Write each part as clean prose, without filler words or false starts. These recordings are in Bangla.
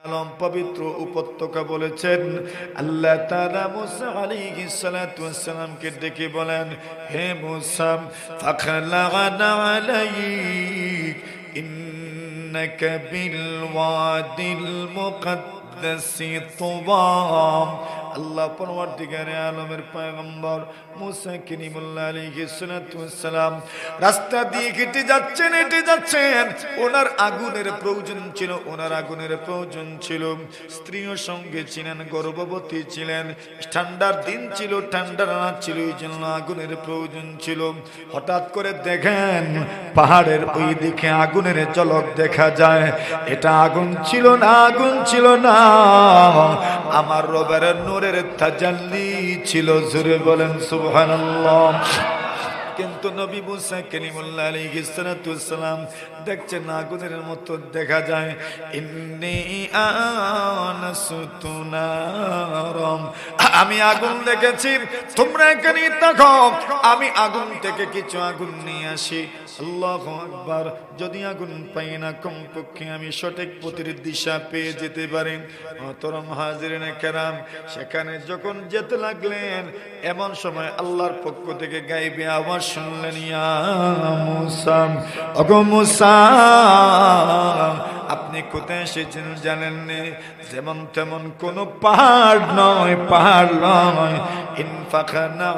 আলম পবিত্র উপত্যকা বলেছেন, আল্লাহ তাআলা মুসা আলাইহিস সালাতু ওয়াস সালামকে ডেকে বলেন, হে মুসা ফাখলা'না আলাইক ইন্নাকা বিল ওয়াদিল মুকদ্দাসি তুওয়া। আল্লাহ পরওয়ারদিগারে আলমের পয়গম্বর মুসা কালিমুল্লাহ আলাইহিস সালাতু ওয়াস সালাম রাস্তা দিয়ে হেঁটে যাচ্ছেন। ওনার আগুনের প্রয়োজন ছিল, স্ত্রীও সঙ্গে ছিলেন, গর্ভবতী ছিলেন, ঠান্ডার দিন ছিল, ঠান্ডার রাত ছিল, এই জন্য আগুনের প্রয়োজন ছিল। হঠাৎ করে দেখেন পাহাড়ের ওই দিকে আগুনের ঝলক দেখা যায়। এটা আগুন ছিল না, আমার রবের নূরের তাজাল্লি ছিল। জোরে বলেন সুবহানাল্লাহ। কিন্তু নবী মুসা কালিমুল্লাহ আলাইহিস সালাতু ওয়াস সালাম দেখছেন আগুনের মতো দেখা যায়। ইন্নী আনাসতু নারাম, আমি আগুন দেখেছি, তোমরা এখানে থাকো, আমি আগুন থেকে কিছু আগুন নিয়ে আসি। আল্লাহু আকবার। যদি আগুন পাই না, কমপক্ষে আমি সঠিক পথের দিশা পেয়ে যেতে পারি। মোহতরম হাজিরিনে কেরাম, সেখানে যখন যেতে লাগলেন, এমন সময় আল্লাহর পক্ষ থেকে গায়েবে আওয়াজ শুনলেন, ইয়া মুসা, ওগো মুসা, আপনি কোথায় এসেছেন জানেন না? যেমন তেমন কোন পাহাড় নয়। ইনফাখানা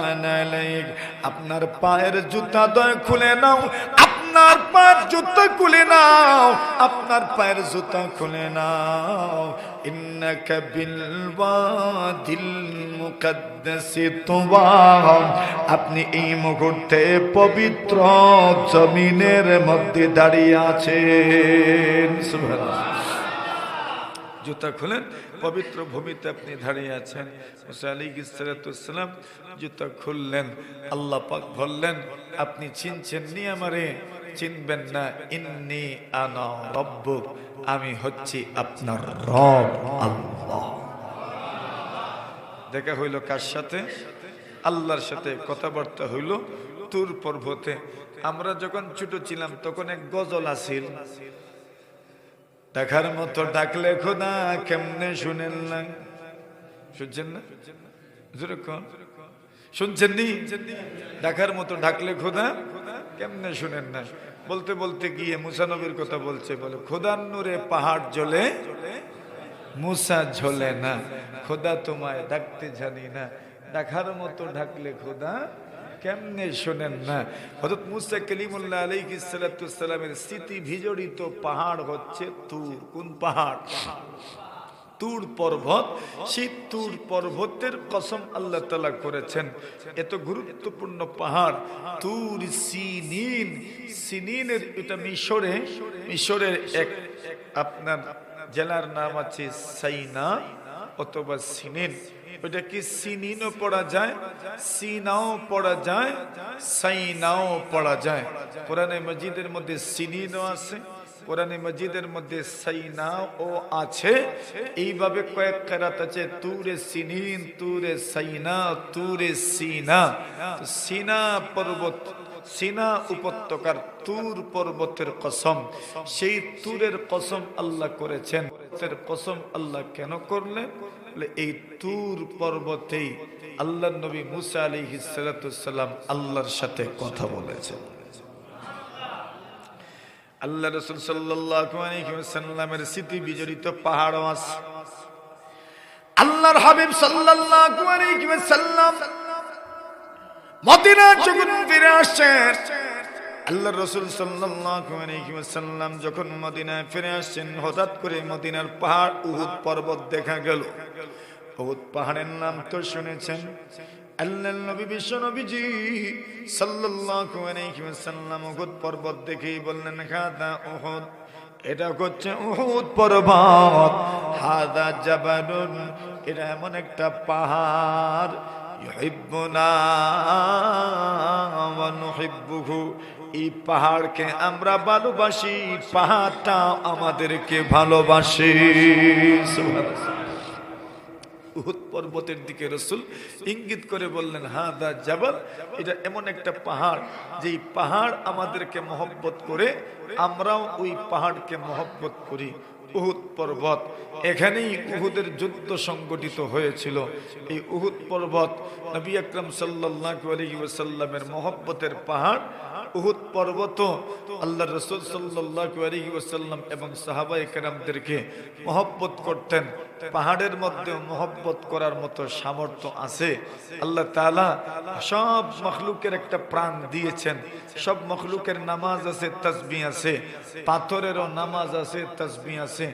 আলাইক, আপনার পায়ের জুতা দয় খুলে নাও, আপনার পায়ের জুতা খুলে নাও। ইন্নাকা বিল ওয়াদিল মুকদ্দাসি তুওয়া, আপনি এই মুহূর্তে পবিত্র জমিনের মধ্যে দাঁড়িয়ে আছেন। সুবহানাল্লাহ। জুতা খুলেন, পবিত্র ভূমিতে আপনি দাঁড়িয়ে আছেন। মুসা আলাইহিস সালাতু ওয়াস সালাম জুতা খুললেন। আল্লাহ পাক বললেন, আপনি চিনছেন নি আমারে? চিনবেন না? ইন্নী আনা রব্বুক, আমি হচ্ছি আপনার রব আল্লাহ। দেখা হইল কার সাথে? আল্লাহর সাথে কথাবার্তা হইল তুর পর্বতে। আমরা যখন ছোট ছিলাম তখন এক গজল আছিল, দেখার মতো ডাকলে খোদা কেমনে শুনেন না। শুনছেন না? শুনছেন নি? দেখার মতো ডাকলে খোদা কেমনে শুনেন না। বলতে বলতে গিয়ে মুসা নবীর কথা বলছে, বলে খোদার নূরে পাহাড় জ্বলে, মুসা ঝোলে না। খোদা তোমায় ডাকতে জানি না, দেখার মতো ডাকলে খোদা কেমনে শোনেন না। হযরত মুসা কালিমুল্লাহ আলাইহিস সালাতু ওয়াস সালামের স্মৃতি বিজড়িত পাহাড় হচ্ছে তুর। কোন পাহাড়? তুর পর্বত। সেই তুর পর্বতের কসম আল্লাহ তাআলা করেছেন। এত গুরুত্বপূর্ণ পাহাড় তুর সিনিন। সিনিনের এটা মিশরের এক আপনার জেলার নাম আছে সাইনা অথবা সিনিন। ওটা কি সিনিনও পড়া যায়, সিনাও পড়া যায়, সাইনাও পড়া যায়। কোরআনে মজিদের মধ্যে সিনিনও আছে, কোরআনে মজিদের মধ্যে সাইনাও আছে। এইভাবে কয়েক কেরাত আছে, তুরে সিনিন, তুরে সাইনা, তুরে সিনা। সিনা পর্বত, সিনা উপত্যকার তুর পর্বতের কসম, সেই তুরের কসম আল্লাহ করেছেন। কসম আল্লাহ কেন করলেন? এই তুর পর্বতেই আল্লাহ নবী মুসা আলাইহিস সালাতু ওয়াস সালাম আল্লাহর সাথে কথা বলেছেন। আল্লাহ রাসূল সাল্লাল্লাহু আলাইহি ওয়াসাল্লামের স্মৃতি বিজড়িত পাহাড় আছে। আল্লাহর হাবিব সাল্লাল্লাহু আলাইহি ওয়াসাল্লাম মদিনা যখন ফিরে আসছেন, আল্লাহ রাসূল সাল্লাল্লাহু আলাইহি ওয়াসাল্লাম যখন মদিনায় ফিরে আসছেন, হঠাৎ করে মদিনার পাহাড় উহুদ পর্বত দেখা গেল। উহুদ পাহাড়ের নাম তো শুনেছেন। আল্লাহর নবী বিশ্ব নবীজি সাল্লাল্লাহু আলাইহি ওয়াসাল্লাম উহুদ পর্বত দেখেই বললেন, হাদা উহুদ, এটা হচ্ছে উহুদ পর্বত। হাদা জাবালুন, এটা এমন একটা পাহাড়, ইউহিব্বুনা ওয়া নুহিব্বুহু, এই পাহাড়কে আমরা ভালোবাসি, পাহাড়টা আমাদেরকে ভালোবাসে। সুবহানাল্লাহ। উহুদ পর্বতের দিকে রাসূল ইঙ্গিত করে বললেন, হাদা জাবাল, এটা এমন একটা পাহাড় যেই পাহাড় আমাদেরকে মহব্বত করে, আমরাও ওই পাহাড়কে মহব্বত করি। উহুদ পর্বত, এখানেই উহুদের যুদ্ধ সংগঠিত হয়েছিল। এই উহুদ পর্বত নবী আকরাম সাল্লাল্লাহু আলাইহি ওয়াসাল্লামের মহব্বতের পাহাড়। উহুদ পর্বত আল্লাহর রাসূল সাল্লাল্লাহু আলাইহি ওয়াসাল্লাম এবং সাহাবায়ে কেরামদেরকে মহব্বত করতেন। পাহাড়ের মধ্যে মহব্বত করার মতো সামর্থ্য আছে। আল্লাহ তাআলা সব মখলুকের একটা প্রাণ দিয়েছেন। সব মখলুকের নামাজ আছে, তাসবিহ আছে, পাথরেরও নামাজ আছে, তাসবিহ আছে।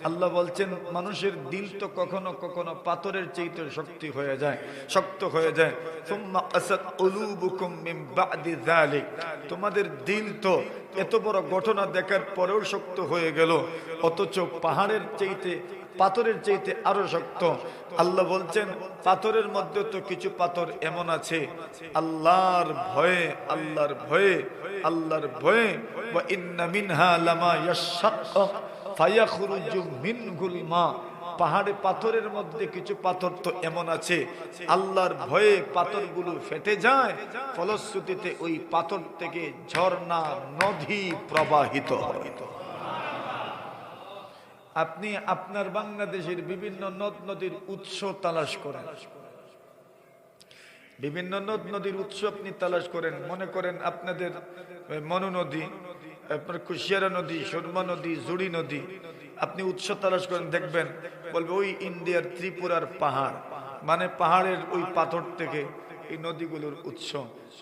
আল্লাহ বলছেন মানুষের দিল তো কখনো কখনো পাথরের চাইতে শক্তি হয়ে যায়, শক্ত হয়ে যায়। সুম্মা কাসাত কুলুবুকুম মিন বাদি যালিক, তোমাদের দিল তো এত বড় ঘটনা দেখার পরেও শক্ত হয়ে গেল, অথচ পাহাড়ের চাইতে পাথরের চাইতে আরো শক্ত। আল্লাহ বলছেন পাথরের মধ্যে তো কিছু পাথর এমন আছে আল্লাহর ভয়ে, আল্লাহর ভয়ে, আল্লাহর ভয়ে। ওয়া ইন্না মিনহা লামা ইয়াশাক্কু ফায়াখরুজু মিনহুল মা, পাহাড়ে পাথরের মধ্যে কিছু পাথর তো এমন আছে আল্লাহর ভয়ে পাথরগুলো ফেটে যায়, ফলশ্রুতিতে ওই পাথর থেকে ঝর্ণা নদী প্রবাহিত হয়। আপনি আপনার বাংলাদেশের বিভিন্ন নদ নদীর উৎস তালাশ করেন, বিভিন্ন নদ নদীর উৎস আপনি তালাশ করেন। মনে করেন আপনাদের মনু নদী, আপনার কুশিয়ারা নদী, সুরমা নদী, জুড়ি নদী, আপনি উৎস তালাশ করেন, দেখবেন বলবে ওই ইন্ডিয়ার ত্রিপুরার পাহাড়, মানে পাহাড়ের ওই পাথর থেকে এই নদীগুলোর উৎস।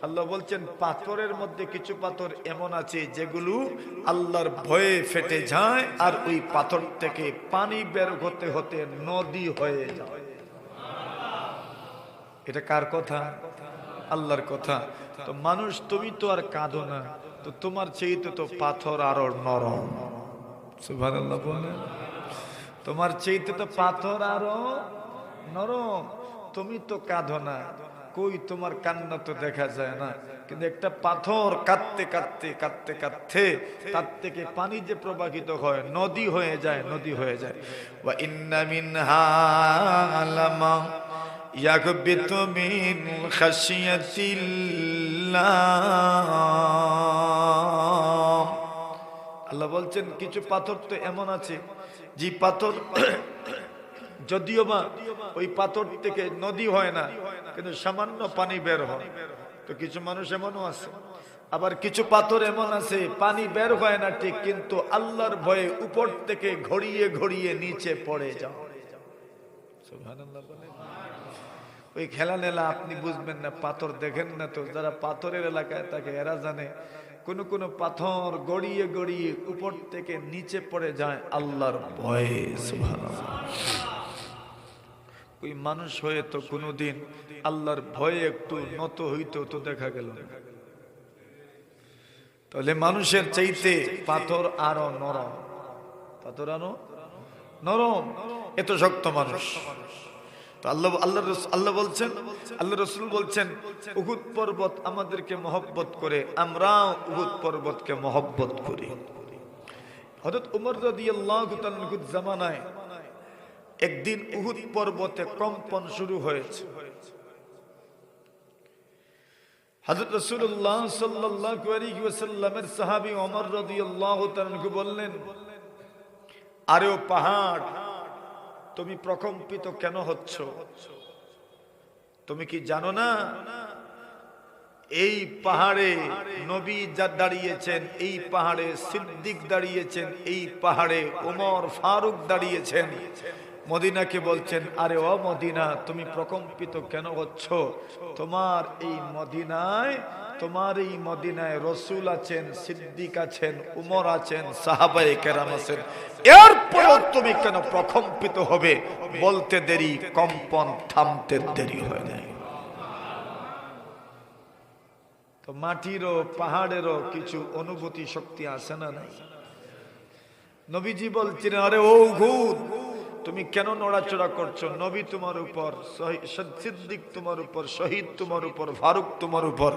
আল্লাহ বলছেন পাথরের মধ্যে কিছু পাথর এমন আছে যেগুলো আল্লাহর ভয়ে ফেটে যায়, আর ওই পাথর থেকে পানি বের হতে হতে নদী হয়ে যায়। এটা কার কথা? আল্লাহর কথা। তো মানুষ, তুমি তো আর কাঁদো না, তো তোমার চাইতে তো পাথর আরো নরম। সুবহানাল্লাহ বলেন। তোমার চাইতে তো পাথর আরো নরম, তুমি তো কাঁদো না, কই তোমার কান্না তো দেখা যায় না, কিন্তু একটা পাথর কাঁদতে কাঁদতে কাঁদতে কাঁদতে তার থেকে পানি যে প্রবাহিত হয় নদী হয়ে যায়, নদী হয়ে যায়। ওয়া ইন্না মিনহা লামা ইয়াগবিতু মিন খাশিয়াতিল্লাহ। আল্লাহ বলছেন কিছু পাথর তো এমন আছে যে পাথর যদিও বা ওই পাথর থেকে নদী হয় না, কিন্তু সামান্য পানি বের হয়। তো কিছু মানুষ এমনও আছে, আবার কিছু পাথর এমন আছে পানি বের হয় না ঠিক, কিন্তু আল্লাহর ভয়ে উপর থেকে ঘড়িয়ে ঘড়িয়ে নিচে পড়ে যায়। সুবহানাল্লাহ বলেন। ওই খেলা নেলা আপনি বুঝবেন না, পাথর দেখেন না তো, যারা পাথরের এলাকায় থাকে এরা জানে কোন কোন পাথর গড়িয়ে গড়িয়ে উপর থেকে নিচে পড়ে যায় আল্লাহর ভয়ে। সুবহানাল্লাহ। ওই মানুষ হয়ে তো কোনোদিন আল্লাহর ভয়ে একটু নত হইতো তো দেখা গেল। তাহলে মানুষের চাইতে পাথর আরো নরম, পাথর আরো নরম, এত শক্ত মানুষ। তো আল্লাহ বলছেন, আল্লাহ রাসূল বলছেন উহুদ পর্বত আমাদেরকে মহব্বত করে, আমরাও উহুদ পর্বতকে মহব্বত করি। হযরত ওমর রাদিয়াল্লাহু তাআলা আনহুর জামানায় একদিন উহুদ পর্বতে কম্পন শুরু হয়েছে। হযরত রাসূলুল্লাহ সাল্লাল্লাহু আলাইহি ওয়াসাল্লামের সাহাবী ওমর রাদিয়াল্লাহু তাআলা আনহু বললেন, আরে ও পাহাড়, তুমি প্রকম্পিত কেন হচ্ছ? তুমি কি জানো না এই পাহাড়ে নবী যা দাঁড়িয়েছেন, এই পাহাড়ে সিদ্দিক দাঁড়িয়েছেন, এই পাহাড়ে ওমর ফারুক দাঁড়িয়েছেন। মদিনাকে বলছেন, আরে ও মদিনা, তুমি প্রকম্পিত কেন হচ্ছ? তোমার এই মদিনায় রসুল আছেন, সিদ্দিক আছেন, উমর আছেন, সাহাবায়ে কেরাম আছেন, এরপরও তুমি কেন প্রকম্পিত হবে? বলতে দেরি, কম্পন থামতে দেরি হয় নাই। তো মাটিরও পাহাড়েরও কিছু অনুভূতি শক্তি আছে না নাই? নবীজি বলছেন, আরে ও উহুদ, তুমি কেন নড়াচড়া করছো? নবী তোমার উপর, সিদ্দিক তোমার উপর, শহীদ তোমার উপর, ফারুক তোমার উপর,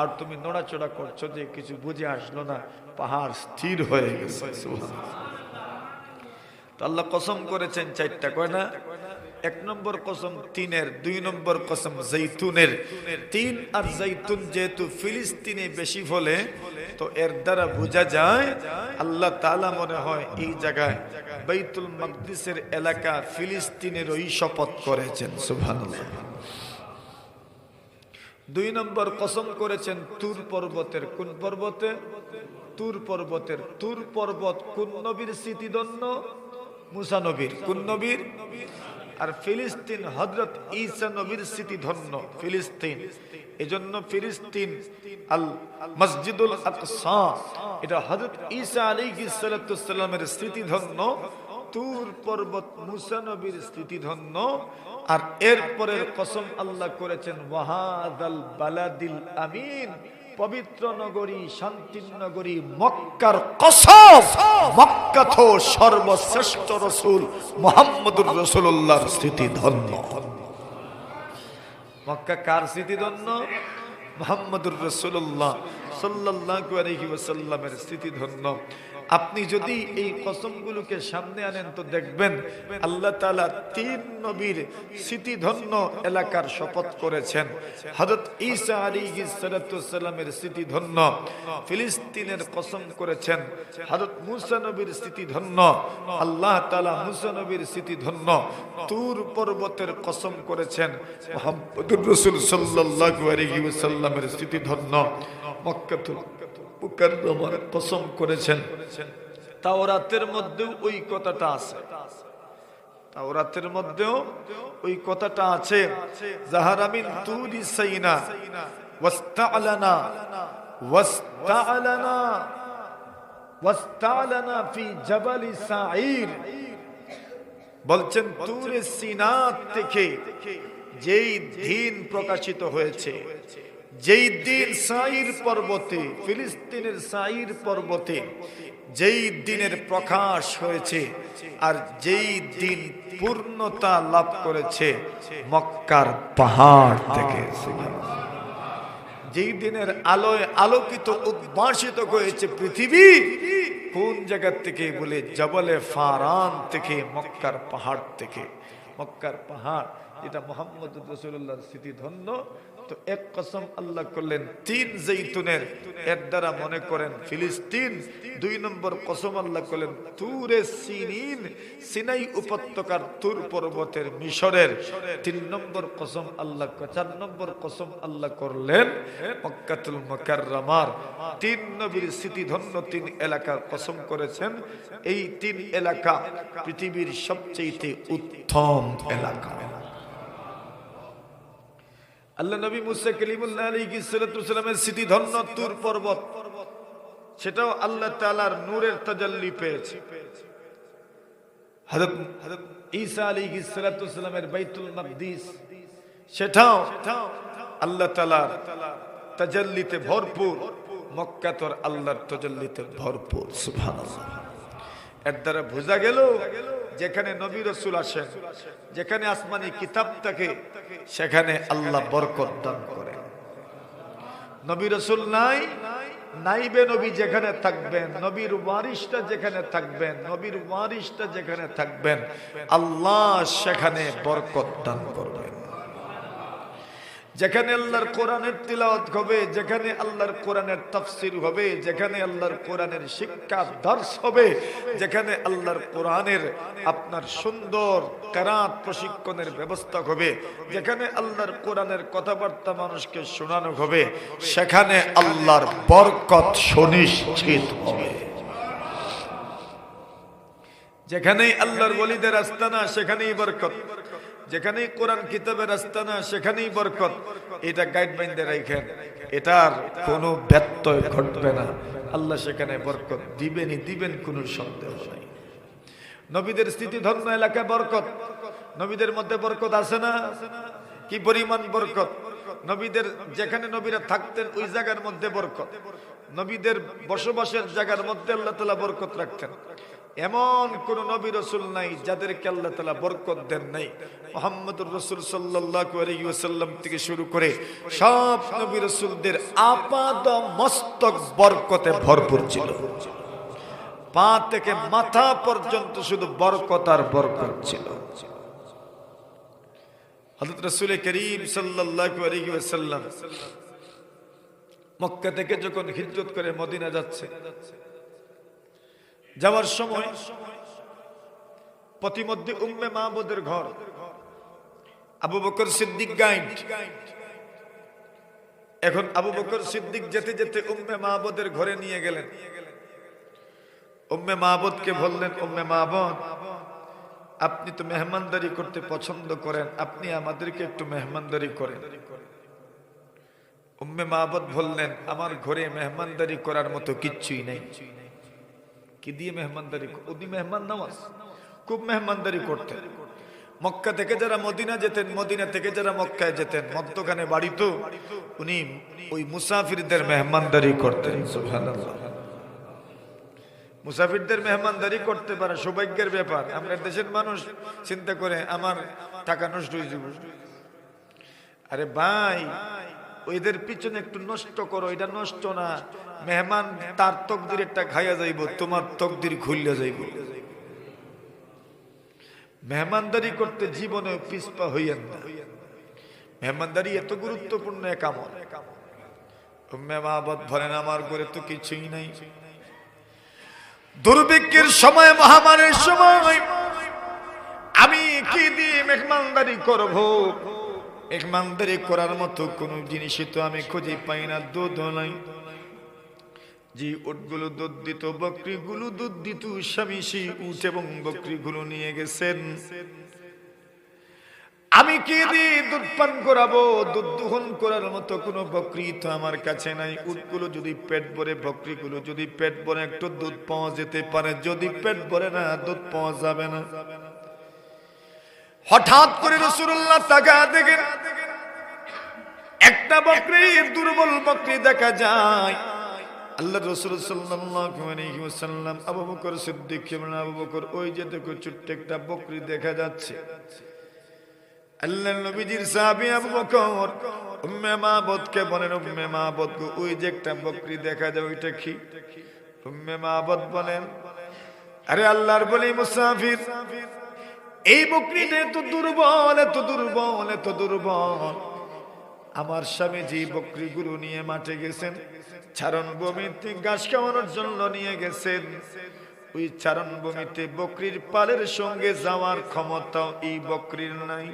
আর তুমি নড়াচড়া করছো যে কিছু বুঝে আসলো না, পাহাড় স্থির হয়ে গেছে। তো আল্লাহ কসম করেছেন চারটা, কয় না? এক নম্বর কসম তিনের, দুই নম্বর কসম জৈতুনের। তিন আর জৈতুন যেহেতু ফিলিস্তিনে বেশি ফলে, তো এর দ্বারা বোঝা যায় আল্লাহ তাআলা মনে হয় এই জায়গায় বাইতুল মাকদিসের এলাকা ফিলিস্তিনের ওই শপথ করেছেন। সুবহানাল্লাহ। দুই নম্বর কসম করেছেন তুর পর্বতের। কোন পর্বতে? তুর পর্বতের। তুর পর্বত কোন নবীর স্মৃতিধন্য? মুসা নবীর। কোন নবীর? আর ফিলিস্তিন হযরত ঈসা নবীর স্মৃতিধন্য ফিলিস্তিন। এজন্য ফিলিস্তিন আল মসজিদুল আকসা, এটা হযরত ঈসা আলাইহিস সালাতু ওয়াস সালামের স্মৃতিধন্য। তুর পর্বত মুসা নবীর স্মৃতিধন্য। আর এরপরের কসম আল্লাহ করেছেন ওয়াহাদাল বালাদিল আমিন, পবিত্র নগরী, শান্তির নগরী মক্কার কসম। মক্কা তো সর্বশ্রেষ্ঠ রাসূল মুহাম্মদুর রাসূলুল্লাহর স্মৃতিধন্য। মক্কা কার স্মৃতিধন্য? মুহাম্মদুর রাসূলুল্লাহ সাল্লাল্লাহু আলাইহি ওয়াসাল্লামের স্মৃতিধন্য। আপনি যদি এই কসমগুলোকে সামনে আনেন তো দেখবেন আল্লাহ তাআলা তিন নবীর স্মৃতিধন্য এলাকার শপথ করেছেন। হযরত ঈসা আলাইহিস সালাতু ওয়াস সালামের স্মৃতিধন্য ফিলিস্তিনের কসম করেছেন। হযরত মুসা নবীর স্মৃতিধন্য আল্লাহ তাআলা মুসা নবীর স্মৃতিধন্য। তুর পর্বতের কসম করেছেন মুহাম্মদুর রাসূল সাল্লাল্লাহু আলাইহি ওয়াসাল্লামের স্মৃতিধন্য। মক্কাতুল মুকাররমার কসম করেছেন। তাওরাতের মধ্যেও ওই কথাটা আছে। তাওরাতের মধ্যেও ওই কথাটা আছে। যাহারা মিন তুরি সাইনা ওয়াস্তাআলানা ওয়াস্তাআলানা ওয়াস্তাআলানা ফি জাবালি সাঈর। বলছেন তুরে সিনা থেকে যেই দিন প্রকাশিত হয়েছে, যেই দিন সাইর পর্বতে, ফিলিস্তিনের সাইর পর্বতে যেই দিনের প্রকাশ হয়েছে, আর যেই দিন পূর্ণতা লাভ করেছে মক্কার পাহাড় থেকে। যেই দিনের আলোয় আলোকিত উদ্ভাসিত হয়েছে পৃথিবী, কোন জায়গা থেকে? বলে জবলে ফারান থেকে, মক্কার পাহাড় থেকে। মক্কার পাহাড় যেটা মুহাম্মদুর রাসূলুল্লাহর স্মৃতিধন্য। তো এক কসম আল্লাহ করলেন তিন জৈতুনের, এর দ্বারা মনে করেন ফিলিস্তিন। দুই নম্বর কসম আল্লাহ করলেন তুরে সিনিন, সিনাই উপত্যকার তুর পর্বতের মিশরের। তিন নম্বর কসম আল্লাহ, চার নম্বর কসম আল্লাহ করলেন মক্কাতুল মুকাররমার। তিন নবীর স্মৃতিধন্য তিন এলাকার কসম করেছেন। এই তিন এলাকা পৃথিবীর সবচেয়ে উত্তম এলাকা। আল্লাহ নবী মুসা কালিমুল্লাহ আলাইহিস সালাতু ওয়াস সালামের স্মৃতিধন্য তুর পর্বত, সেটাও আল্লাহ তাআলার নূরের তাজাল্লি পেয়েছে। হযরত ঈসা আলাইহিস সালাতু ওয়াস সালামের বাইতুল মাকদিস, সেটাও আল্লাহ তাআলার তাজাল্লিতে ভরপুর। মক্কা তো আল্লাহর তাজাল্লিতে ভরপুর। সুবহানাল্লাহ। এর দ্বারা বোঝা গেল যেখানে নবী রাসূল আসেন, যেখানে আসমানি কিতাব থাকে, সেখানে আল্লাহ বরকত দান করেন। নবী রাসূল নাই, নাইবে নবী যেখানে থাকবেন, নবীর ওয়ারিসটা যেখানে থাকবেন, নবীর ওয়ারিসটা যেখানে থাকবেন, আল্লাহ সেখানে বরকত দান করবেন। যেখানে আল্লাহর কোরআনের তিলাওয়াত হবে, যেখানে আল্লাহর কোরআনের তাফসীর হবে, যেখানে আল্লাহর কোরআনের শিক্ষা দর্শ হবে, যেখানে আল্লাহর কোরআনের আপনার সুন্দর কেরাত প্রশিক্ষণের ব্যবস্থা হবে, যেখানে আল্লাহর কোরআনের কথাবার্তা মানুষকে শোনানো হবে, সেখানে আল্লাহর বরকত সুনিশ্চিত হবে। যেখানেই আল্লাহর ওলিদের আস্তানা, সেখানেই বরকত। যেখানেই কোরআন কিতাবের আস্তানা, সেখানেই বরকত। এটা গাইডলাইন দিয়ে রাখেন, এটার কোনো ব্যত্যয় ঘটবে না। আল্লাহ সেখানে বরকত দিবেনই দিবেন, কোনো সন্দেহ নাই। নবীদের স্মৃতিধন্য এলাকায় বরকত। নবীদের মধ্যে বরকত আছে না? কি পরিমাণ বরকত! নবীদের যেখানে নবীরা থাকতেন ওই জায়গার মধ্যে বরকত। নবীদের বসবাসের জায়গার মধ্যে আল্লাহ তাআলা বরকত রাখতেন। এমন কোন নবী রাসূল নাই যাদেরকে আল্লাহ তাআলা বরকত দেন নাই। মুহাম্মদুর রাসূল সাল্লাল্লাহু আলাইহি ওয়াসাল্লাম থেকে শুরু করে সব নবী রাসূলদের আপাদ মস্তক বরকতে ভরপুর ছিল। পা থেকে মাথা পর্যন্ত শুধু বরকত আর বরকত ছিল। হযরত রাসূল করিম সাল্লাল্লাহু আলাইহি ওয়াসাল্লাম মক্কা থেকে যখন হিজরত করে মদিনা যাচ্ছে, যাওয়ার সময় পথিমধ্যে উম্মে মাহমুদের ঘর, আবু বকর সিদ্দিক গাইড। এখন আবু বকর সিদ্দিক যেতে যেতে উম্মে মাহমুদের ঘরে নিয়ে গেলেন। উম্মে মাহমুদকে বললেন, উম্মে মাহমুদ, আপনি তো মেহমানদারি করতে পছন্দ করেন, আপনি আমাদেরকে একটু মেহমানদারি করেন। উম্মে মাহমুদ বললেন, আমার ঘরে মেহমানদারি করার মতো কিচ্ছুই নেই। কি দিয়ে মেহমানদারি? উনি মেহমান নওয়াজ, খুব মেহমানদারি করতেন। মক্কা থেকে যারা মদিনা যেতেন, মদিনা থেকে যারা মক্কায় যেতেন, মধ্যখানে বাড়ি তো, উনি ওই মুসাফিরদের মেহমানদারি করতেন। সুবহানাল্লাহ। মুসাফিরদের মেহমানদারি করতে পারে সৌভাগ্যের ব্যাপার। আমরা দেশের মানুষ চিন্তা করে আমার টাকা নষ্ট হয়ে যাবে। আরে ভাই, ওইদের পিছনে একটু নষ্ট করো, এটা নষ্ট না। মেহমান তার তকদির একটা খাইয়া যাইব, তোমার তকদির খুললে যাইব। মেহমানদারি করতে জীবনে পিছপা হইয়েন না। মেহমানদারি এত গুরুত্বপূর্ণ এক আমল। উম্মে মাহমুদ বলেন, আমার ঘরে তো কিছুই নাই। দুর্ভিক্ষের সময়, মহামারীর সময় আমি কি দিয়ে মেহমানদারি করব? মেহমানদারি করার মতো কোন জিনিসই তো আমি খুঁজে পাই না। দুধ নাই, যে উটগুলো দুধ দিত, বকরিগুলো দুধ দিত, স্বামী সেই উট এবং বকরিগুলো নিয়ে গেছেন। আমি কি দিয়ে দুধ পান করাবো? দুধ দোহন করার মতো কোনো বকরি তো আমার কাছে নাই। উটগুলো যদি পেট ভরে, বকরিগুলো যদি পেট ভরে, একটু দুধ পাওয়া যেতে পারে। যদি পেট ভরে না, দুধ পাওয়া যাবে না। হঠাৎ করে রাসূলুল্লাহ তাকায়া দেখেন, একটা বকরি, দুর্বল বকরি দেখা যায়। আল্লাহ রাসূল সাল্লাল্লাহু আলাইহি ওয়াসাল্লাম আবু বকর সিদ্দিক বলেন, আবু বকর, ওই যে দেখো ছোট্ট একটা বকরি দেখা যাচ্ছে। আল্লাহর নবীজির সাহাবী আবু বকর উম্মে মাহমুদকে বলেন, উম্মে মাহমুদ, ওই যে একটা বকরি দেখা যায়, ওইটা কি? উম্মে মাহমুদ বলেন, আরে আল্লাহর বলি মুসাফির, এই বকরিটা এত দুর্বল, এত দুর্বল, এত দুর্বল। আমার স্বামী যে বকরিগুলো নিয়ে মাঠে গেছেন, চারণভূমিতে ঘাস খাওয়ানোর জন্য নিয়ে গেছেন, ওই চারণভূমিতে বকরির পালের সঙ্গে যাওয়ার ক্ষমতা এই বকরির নাই।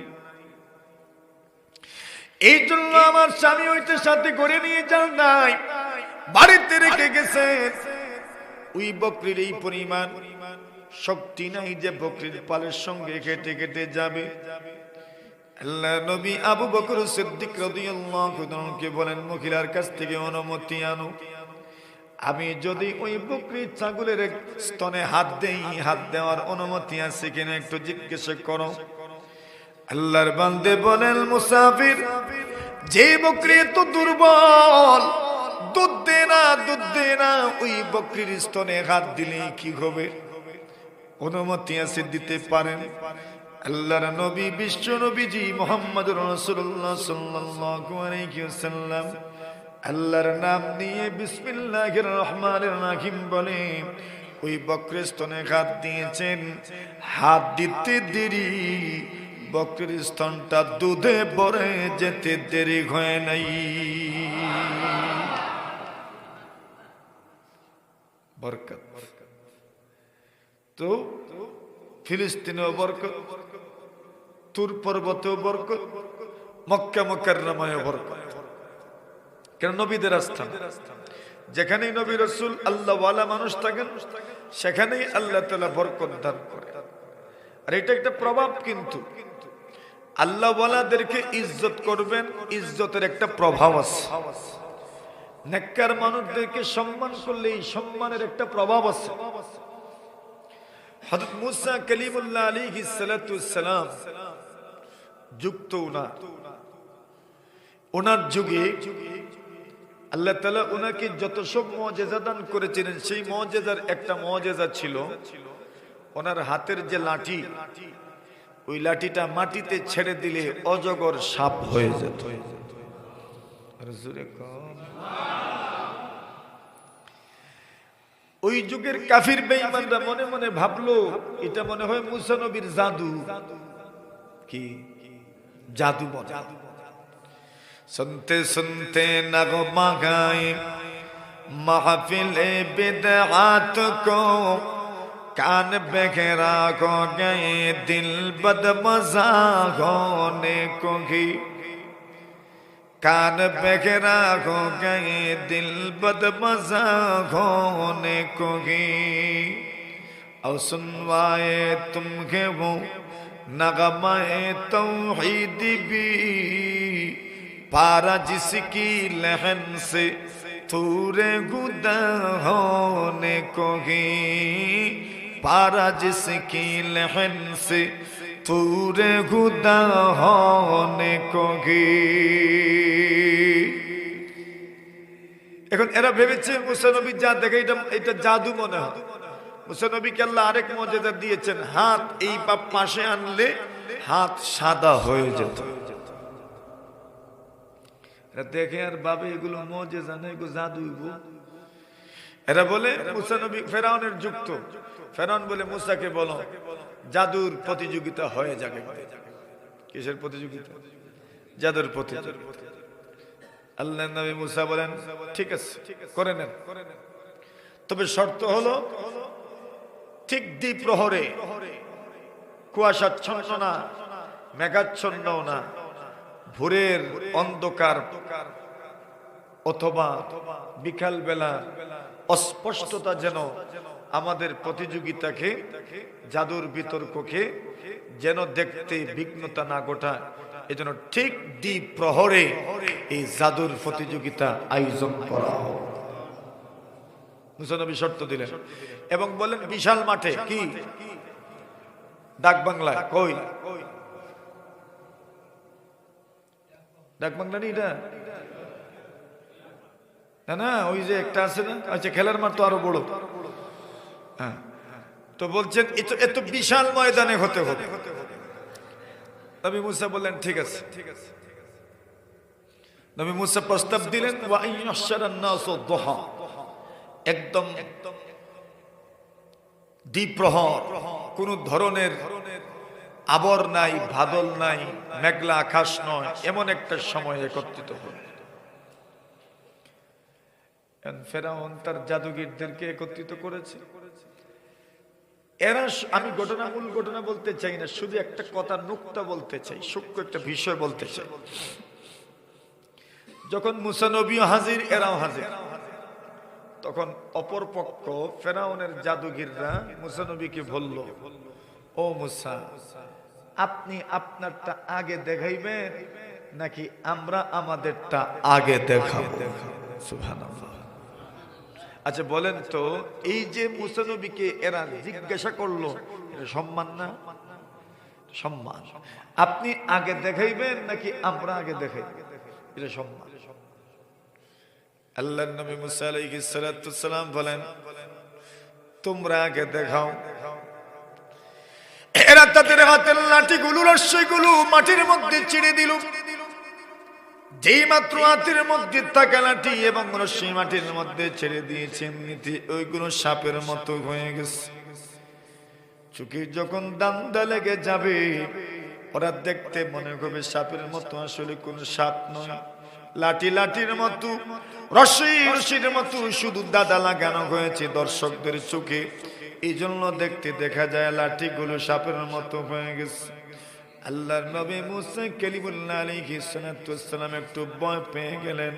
এই জন্য আমার স্বামী ওইটা সাথে করে নিয়ে যান নাই, বাড়িতে রেখে গেছেন। ওই বকরির এই পরিমাণ শক্তি নাই যে বকরির পালের সঙ্গে কেটে কেটে যাবে। আল্লাহ নবী আবু বকর সিদ্দিক রাদিয়াল্লাহু তাআলাকে বলেন, মহিলার কাছ থেকে অনুমতি আনো, আমি যদি ওই বকরির ছাগলের স্তনে হাত দেই, হাত দেওয়ার অনুমতি আছে কিনা একটু জিজ্ঞাসা করো। আল্লাহর বান্দে বলেন, মুসাফির, যে বকরি এত দুর্বল, দুধ দে না, দুধ দে না, ওই বকরির স্তনে হাত দিলে কি হবে? অনুমতি আছে, দিতে পারেন। আল্লাহর নবী বিশ্ব নবীজি মুহাম্মদুর রাসূলুল্লাহ সাল্লাল্লাহু আলাইহি ওয়াসাল্লাম আল্লাহর নাম নিয়ে বিসমিল্লাহির রহমানির রহিম বলে ওই বকরির স্তনে হাত দিয়েছেন। হাত দিতে দেরি, বকরির স্তনটা দুধে ভরে যেতে দেরি হয় নাই। বরকত। তো ফিলিস্তিনেও বরকত, তুর পর্বতেও বরকত, মক্কা মুকাররমায়ও বরকত। কেন? নবীদের আস্থান। যেখানেই নবী রাসূল আল্লাহ ওয়ালা মানুষ থাকেন, সেখানেই আল্লাহ তাআলা বরকত দান করে। আর এটা একটা প্রভাব, কিন্তু আল্লাহ ওয়ালাদেরকে ইজ্জত করবেন, ইজ্জতের একটা প্রভাব আছে। নেককার মানুষদেরকে সম্মান করলে এই সম্মানের একটা প্রভাব আছে। হযরত মুসা কালিমুল্লাহ আলাইহিস সালাতু ওয়াস সালাম যুক্ত ওনার যুগে আল্লাহ তাআলা ওনাকে যত সব মুজিজা দান করেছিলেন, সেই মুজিজার একটা মুজিজা ছিল ওনার হাতের যে লাঠি, ওই লাঠিটা মাটিতে ছেড়ে দিলে অজগর সাপ হয়ে যেত। ওই যুগের কাফির বেঈমানরা মনে মনে ভাবলো এটা মনে হয় মুসা নবীর জাদু। কি জাদু বলে। सुनते सुनते नगमा गाए महफिले बिदअत को, कान बहरा हो गए दिल बदमज़ा होने को ही, कान बहरा हो गए दिल बदमज़ा होने को ही। और सुनवाए तुमके वो नगमाए तौहीद भी, पारा जिसकी लहन से तूरे गुदा होने को ही, पारा जिसकी लहन से तूरे गुदा होने को ही। এখন এরা ভেবেছে মুসা নবী যা দেখে এটা জাদু মনে হয়। মুসা নবীকে আল্লাহ আরেক মুজিজা দিয়েছেন, হাত এই পাশে আনলে হাত সাদা হয়ে যেত। দেখে আর ভাবে এগুলো মুজিজা না, এগুলো জাদু। এরা বলে মুসা নবী ফেরাউনের যুক্ত। ফেরাউন বলে মুসাকে বলো জাদুর প্রতিযোগিতা হয়ে যাবে। কিসের প্রতিযোগিতা? জাদুর প্রতিযোগিতা। আল্লাহর নবী মুসা বলেন ঠিক আছে করে নেন, তবে শর্ত হলো ঠিক দ্বিপ্রহরে, কুয়াশাচ্ছন্ন না, মেঘাচ্ছন্ন না, ভোরের অন্ধকার অথবা বিকাল বেলা অস্পষ্টতা যেন আমাদের প্রতিযোগিতাকে, জাদুর বিতর্ককে যেন দেখতে বিঘ্নতা না ঘটায়, এজন্য ঠিক দ্বিপ্রহরে এই জাদুর প্রতিযোগিতা আয়োজন করা হোক। মুসা নবী শর্ত দিলেন এবং বললেন বিশাল মাঠে। কি ডাক বাংলায়? কই ডাক বাংলা নেই এটা? না না, ওই যে একটা আছে না, আচ্ছা খেলার মাঠ তো আরো বড়। হ্যাঁ, তো বলছেন এত বিশাল ময়দানে হতে হবে। নবী মুসা বললেন ঠিক আছে। নবী মুসা প্রস্তাব দিলেন একদম দ্বিপ্রহর, কোন ধরনের আবর নাই, বাদল নাই, মেঘলা আকাশ নয়, এমন একটা সময় একত্রিত হবে। ফেরাউন তার জাদুগিরদেরকে একত্রিত করেছে। এরা, আমি মূল ঘটনা বলতে চাই না, শুধু একটা কথা নুকতা বলতে চাই, সূক্ষ্ম একটা বিষয় বলতে চাই। যখন মুসা নবী হাজির, এরাও হাজির, তখন অপর পক্ষ ফেরাউনের জাদুগিররা মুসা নবীকে বলল, ও মুসা, আপনি আপনারটা আগে দেখাইবেন নাকি আমরা আমাদেরটা আগে দেখাবো? সুবহানাল্লাহ। আচ্ছা বলেন তো, এই যে মুসা নবীকে এরা জিজ্ঞাসা করলো, এটা সম্মান না? সম্মান। আপনি আগে দেখাইবেন নাকি আমরা আগে দেখাইব? এটা সম্মান। আল্লাহর নবী মুসা আলাইহিস সালাতু সালাম বলেন, তোমরা আগে দেখাও। এরা তাদের হাতের লাঠিগুলো, রশ্মিগুলো মাটির মধ্যে ছিঁড়ে দিল। যেই মাত্র হাতের মধ্যে থাকা লাঠি এবং রশ্মি মাটির মধ্যে ছেড়ে দিয়েছে, এমনিতে ওইগুলো সাপের মতো হয়ে গেছে। চোখে যখন দান্দা লেগে যাবে, ওরা দেখতে মনে করবে সাপের মতো, আসলে কোন সাপ নয়। লাঠি লাঠির মতো, রশ্মি রশ্মির মতো শুধু দাদা লাগানো হয়েছে দর্শকদের চোখে। এই জন্য দেখতে দেখা যায় লাঠিগুলো সাপের মতো হয়ে গেছে। আল্লাহর নবী মুসা কালিমুল্লাহ আলাইহিস সালাতু ওয়াসসালাম একটু ভয় পেয়ে গেলেন।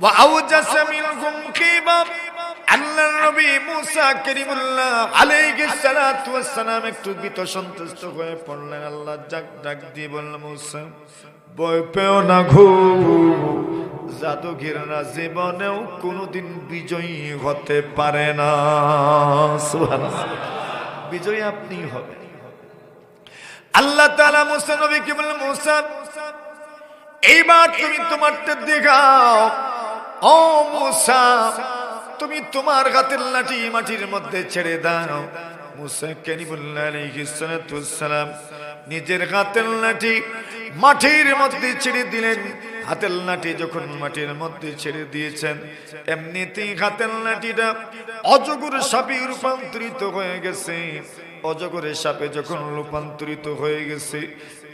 ওয়া আওজাসা মিনহুম খিবা, আল্লাহর নবী মুসা কালিমুল্লাহ আলাইহিস সালাতু ওয়াসসালাম একটু ভীত সন্ত্রস্ত হয়ে পড়লেন। আল্লাহ ডাক দিয়ে বললেন, মুসা ভয় পেও না গো, জাদুগিররা জীবনেও কোনোদিন বিজয়ী হতে পারে না। সুবহানাল্লাহ। বিজয়ী আপনি হবেন। আল্লাহ তাআলা মুসা নবীকে বললেন, মুসা এইবার তুমি তোমারটা দেখাও। ও মুসা, তুমি তোমার হাতের লাঠি মাটির মধ্যে ছেড়ে দাও। মুসা কালিমুল্লাহ আলাইহিস সালাতু ওয়াসসালাম নিজের হাতের লাঠি মাটির মধ্যে ছেড়ে দিলেন। হাতের লাঠি যখন মাটির মধ্যে ছেড়ে দিয়েছেন, এমনিতেই হাতের লাঠিটা অজগর সাপে রূপান্তরিত হয়ে গেছে। অজগরের সাপে যখন রূপান্তরিত হয়ে গেছে,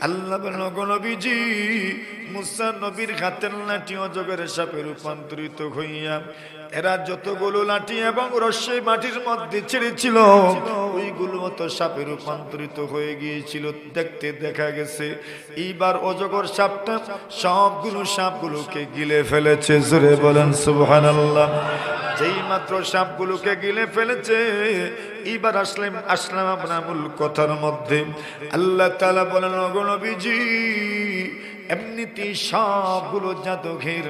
আল্লাহ বলেন ওগো নবীজি, মুসা নবীর হাতের লাঠি অজগরের সাপে রূপান্তরিত হইয়া এরা যতগুলো লাঠি এবং রশ্মি মাটির মধ্যে ছেড়েছিল ওইগুলো মতো সাপে রূপান্তরিত হয়ে গিয়েছিল। দেখতে দেখা গেছে এইবার অজগর সাপটা সবগুলোকে গিলে ফেলেছে। জোরে বলেন সুবহানাল্লাহ। যেই মাত্র সাপগুলোকে গিলে ফেলেছে, এইবার আসলাম আপনার মূল কথার মধ্যে। আল্লাহ তাআলা বলেন ওগো নবীজি, এমনিতেই সবগুলো জাদুঘর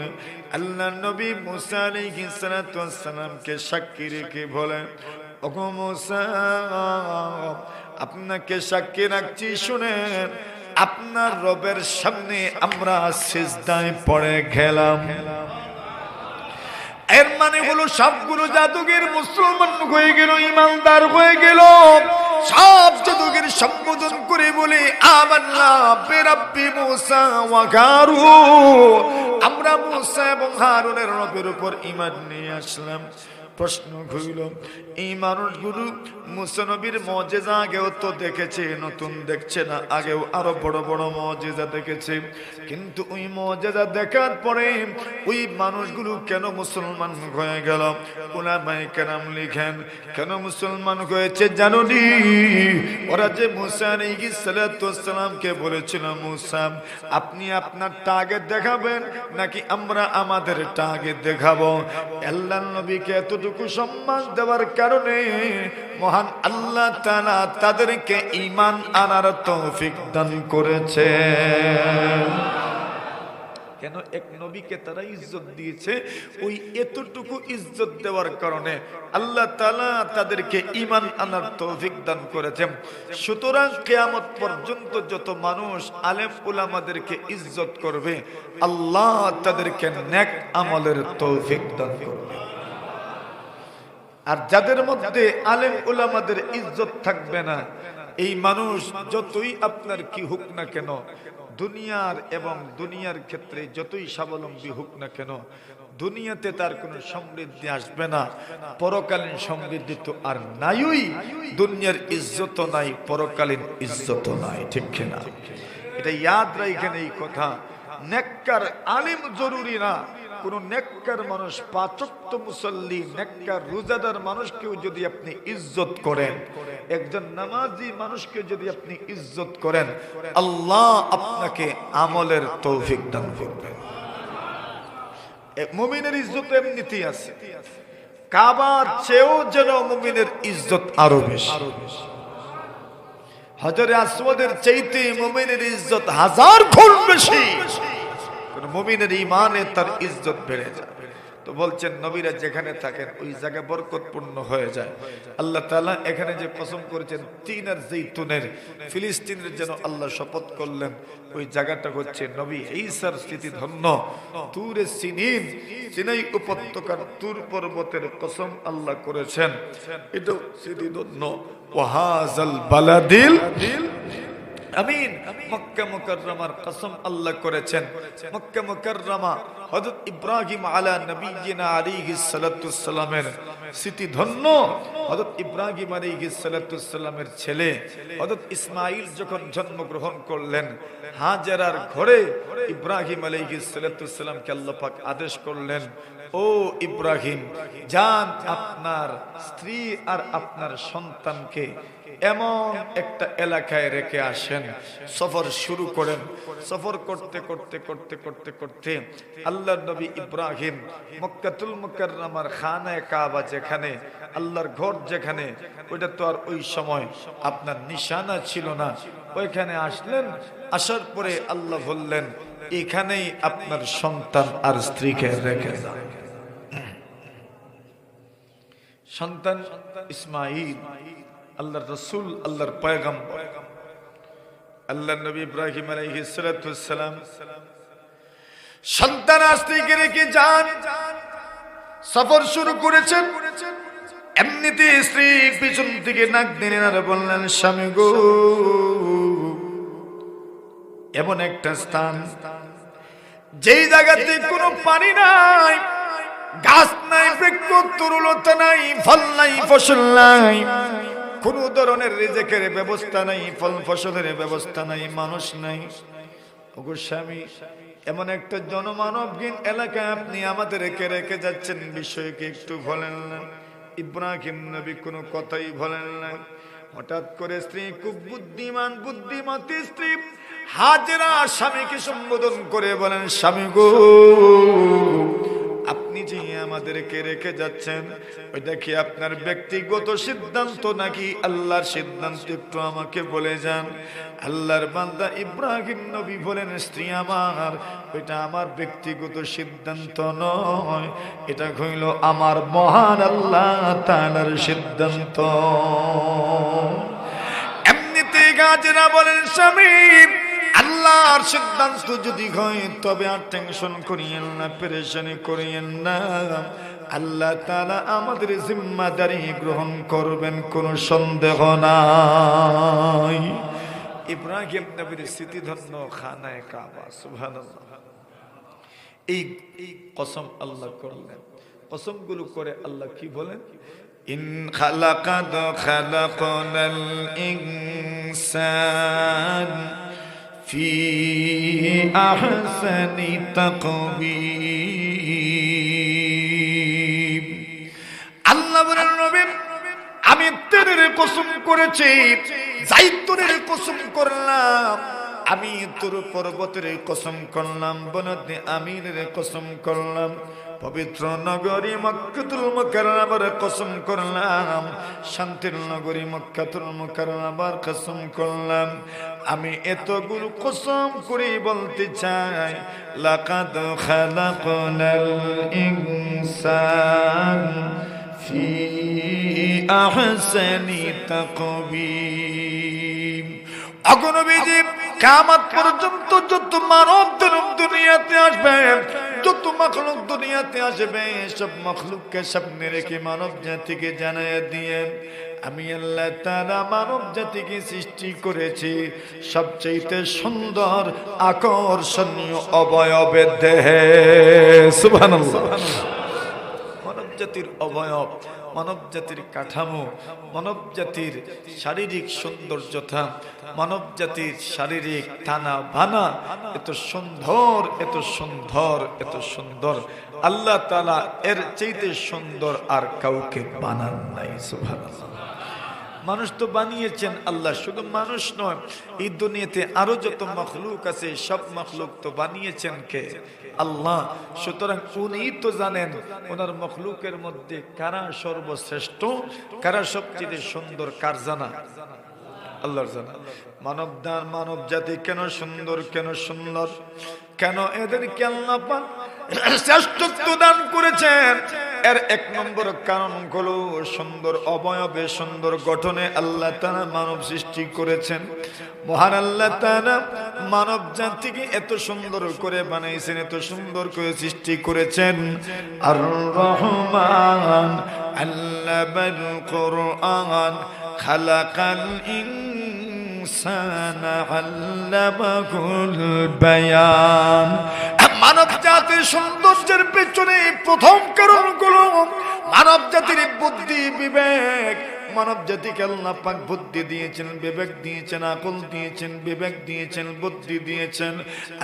আল্লাহ নবী মুসা আলাইহিস সালাতু ওয়াস সালামকে সাক্ষী রেখে বলেন ওগো মুসা, আপনাকে সাক্ষী রাখছি, শুনেন, আপনার রবের সামনে আমরা সিজদায় পড়ে গেলাম। এর মানে হলো সবগুলো জাদুঘর মুসলমান হয়ে গেল, ইমানদার হয়ে গেল। সব জাদুঘর সম্বোধন করে বলে আমান্না বিরাব্বি মুসা ওয়া হারুন, আমরা মুসা এবং হারুনের রবের উপর ঈমান নিয়ে আসলাম। প্রশ্ন হইল, এই মানুষগুলো মুসা নবীর মুজিজা আগেও তো দেখেছে, নতুন দেখছে না, আগেও আরো বড় বড় মুজিজা দেখেছে, কিন্তু ওই মুজিজা দেখার পরে ওই মানুষগুলো কেন মুসলমান হয়ে গেল? উলামায়ে কেরাম লিখেন, কেন মুসলমান হয়েছে জানোনি? ওরা যে মুসা আলাইহিস সালাতু ওয়াস সালামকে বলেছিল, মুসা আপনি আপনার টার্গেট দেখাবেন নাকি আমরা আমাদের টার্গেট দেখাবো? আল্লাহর নবীকে এতটুকু সম্মান দেওয়ার কারণে মহান আল্লাহ তাআলা তাদেরকে ঈমান আনার তৌফিক দান করেছে। কেন? এক নবীকে তারা ইজ্জত দিয়েছে, ওই এতটুকু ইজ্জত দেওয়ার কারণে আল্লাহ তাআলা তাদেরকে ঈমান আনার তৌফিক দান করেছেন। সুতরাং কিয়ামত পর্যন্ত যত মানুষ আলেম উলামাদেরকে ইজ্জত করবে, আল্লাহ তাদেরকে নেক আমলের তৌফিক দান করবে। আর যাদের মধ্যে আলেম উলামাদের ইজ্জত থাকবে না, এই মানুষ যতই আপনার কি হোক না কেন, দুনিয়ার এবং দুনিয়ার ক্ষেত্রে যতই স্বাবলম্বী হোক না কেন, দুনিয়াতে তার কোনো সমৃদ্ধি আসবে না। পরকালীন সমৃদ্ধি তো আর নাইই, দুনিয়ার ইজ্জত নাই, পরকালীন ইজ্জত নাই, ঠিক কিনা? এটা ইয়াদ রাখেন এই কথা। নেককার আলেম জরুরি না, কোন নেককার মানুষ, পাঁচ ওয়াক্ত মুসল্লি, নেককার রোজাদার মানুষকেও যদি আপনি ইজ্জত করেন, একজন নামাজি মানুষকে যদি আপনি ইজ্জত করেন, আল্লাহ আপনাকে আমলের তৌফিক দান করবেন। মুমিনের ইজ্জত এমনিতেই আছে, কাবার চেয়েও যেন মুমিনের ইজ্জত আরো বেশি। হাজরে আসওয়াদের চাইতে মুমিনের ইজ্জত 1000 গুণ বেশি। মুমিনের ঈমানে তার ইজ্জত বেড়ে যায়। তো বলছেন নবীরা যেখানে থাকেন ওই জায়গা বরকতপূর্ণ হয়ে যায়। আল্লাহ তাআলা এখানে যে কসম করেছেন তিন আর জৈতুনের, ফিলিস্তিনের যেন আল্লাহ শপথ করলেন, ওই জায়গাটা হচ্ছে নবী ঈসার স্মৃতিধন্য তুরে সিনিন, সিনাই উপত্যকার তুর পর্বতের কসম আল্লাহ করেছেন, এটা স্মৃতিধন্য। ওয়াহাজাল বালাদিল আমিন, মক্কা মুকাররমার কসম আল্লাহ করেছেন। মক্কা মুকাররমা হযরত ইব্রাহিম আলা নবিয়িনা আলাইহিস সালাতু ওয়াস সালামের স্মৃতিধন্য। হযরত ইব্রাহিম আলাইহিস সালাতু ওয়াস সালামের ছেলে হযরত ইসমাঈল যখন জন্মগ্রহণ করলেন, হাজেরার ঘরে ইব্রাহিম আলাইহিস সালাতু ওয়াস সালামকে আল্লাহ পাক আদেশ করলেন, ও ইব্রাহিম, যান আপনার স্ত্রী আর আপনার সন্তানকে এমন একটা এলাকায় রেখে আসেন। সফর শুরু করেন। সফর করতে করতে করতে করতে করতে আল্লাহর নবী ইব্রাহিম মক্কাতুল মুকাররমার খানায়ে কাবা, যেখানে আল্লাহর ঘর, যেখানে ওইটা তো আর ওই সময় আপনার নিশানা ছিল না, ওইখানে আসলেন। আসার পরে আল্লাহ বললেন, এখানেই আপনার সন্তান আর স্ত্রীকে রেখে যান। সন্তান ইসমাঈল, আল্লাহর রাসূল, আল্লাহর পয়গম্বর, আল্লাহর নবী ইব্রাহিম আলাইহিস সালাতু ওয়াস সালাম সন্তান স্ত্রীকে রেখে যান। সফর শুরু করেছেন। এমনিতে স্ত্রী পিছন থেকে নাক দিলেন আর বললেন, স্বামী গো, এমন একটা স্থান যেই জায়গাতে কোনো পানি নাই, গাছ নাই, বৃক্ষ তরুলতা নাই, ফল নাই, ফসল নাই, কোনো ধরনের রিজিকের ব্যবস্থা নাই, ফল ফসলের ব্যবস্থা নাই, মানুষ নাই। ওগো স্বামী, এমন একটা জনমানবহীন এলাকায় আপনি আমাদেরকে রেখে যাচ্ছেন, বিষয়কে একটু বলেন না। ইব্রাহিম নবী কোনো কথাই বলেন না। হঠাৎ করে স্ত্রী, খুব বুদ্ধিমান বুদ্ধিমতী স্ত্রী হাজেরা স্বামীকে সম্বোধন করে বলেন, স্বামী গো, আপনি যে আমাদেরকে রেখে যাচ্ছেন, ওইটা কি আপনার ব্যক্তিগত সিদ্ধান্ত নাকি আল্লাহর সিদ্ধান্ত? একটু আমাকে বলে যান। আল্লাহর বান্দা ইব্রাহিম নবী বলেন, স্ত্রী আমার, ওইটা আমার ব্যক্তিগত সিদ্ধান্ত নয়, এটা হইল আমার মহান আল্লাহ তাআলার সিদ্ধান্ত। এমনিতে হাজেরা বলেন, স্বামী, আল্লাহর সিদ্ধান্ত যদি হয় তবে আর টেনশন করিয়েন না, পেরেশানি করিয়েন না। আল্লাহ তাআলা আমাদের জিম্মাদারি গ্রহণ করবেন, কোনো সন্দেহ নাই। ইব্রাহিম নবীর স্মৃতিধন্য খানায়ে কাবা, সুবহানাল্লাহ। এই কসম আল্লাহ করলেন। কসমগুলো করে আল্লাহ কি বলেন? ইন খালাকাদ খালাকনাল ইনসান ফি আহসানি তাকবীর। আল্লাহ বলেন, নবী, আমি তেরের কসম করেছি, জাইতুনের কসম করলাম, আমি তোর পর্বতের কসম করলাম, বনতে আমিনের কসম করলাম, পবিত্র নগরী মক্কাতুল মুকাররমার কসম করলাম, শান্তির নগরী মক্কাতুল মুকাররমার কসম করলাম। আমি এতগুলো কসম করে বলতে চাই, লাকাদ খালাকনাল ইনসান ফি আহসানি তাকবীর। অগণবিজি, কিয়ামত পর্যন্ত যত মানব দুনিয়াতে আসবে, যত মাখলুক দুনিয়াতে আসবে, সব মাখলুককে সামনে রেখে মানব জাতিকে জানায় দিয়ে, আমি আল্লাহ তাআলা মানব জাতিকে সৃষ্টি করেছি সবচেয়ে সুন্দর আকর্ষণীয় অবয়বের দেহে। সুবহানাল্লাহ। মানব জাতির অবয়ব, মানব জাতির কাঠামো, মানব জাতির শারীরিক সৌন্দর্যতা, মানব জাতির শারীরিক টানা ভানা এত সুন্দর, এত সুন্দর, এত সুন্দর, আল্লাহ তাআলা এর চাইতে সুন্দর আর কাউকে বানান নাই। সুবহানাল্লাহ। মানুষ তো বানিয়েছেন আল্লাহ, শুধু মানুষ নয়, এই দুনিয়াতে আরো যত মখলুক আছে সব মখলুক তো বানিয়েছেন কে? আল্লাহ। সুতরাং উনি তো জানেন ওনার মখলুকের মধ্যে কারা সর্বশ্রেষ্ঠ, কারা সবচেয়ে সুন্দর, কার জানা? আল্লাহর জানা। মানব জাতি কেন সুন্দর, কেন সুন্দর, কেন এদেরকে আল্লাহ পাক শ্রেষ্ঠত্ব দান করেছেন? এর এক নম্বর কারণ হলো সুন্দর অবয়বে, সুন্দর গঠনে আল্লাহ তাআলা মানব সৃষ্টি করেছেন। মহান আল্লাহ তাআলা মানব জাতিকে এত সুন্দর করে বানাইছেন, এত সুন্দর করে সৃষ্টি করেছেন। আর রহমান আল্লামাল কুরআন খালাকাল ইনসানা আল্লামাহুল বায়ান। মানব জাতির সৌন্দর্যের পেছনে প্রথম কারণ হলো মানব জাতির বুদ্ধি বিবেক। মানব জাতিকে আল্লাহ পাক বুদ্ধি দিয়েছেন, বিবেক দিয়েছেন, আকল দিয়েছেন, বিবেক দিয়েছেন, বুদ্ধি দিয়েছেন।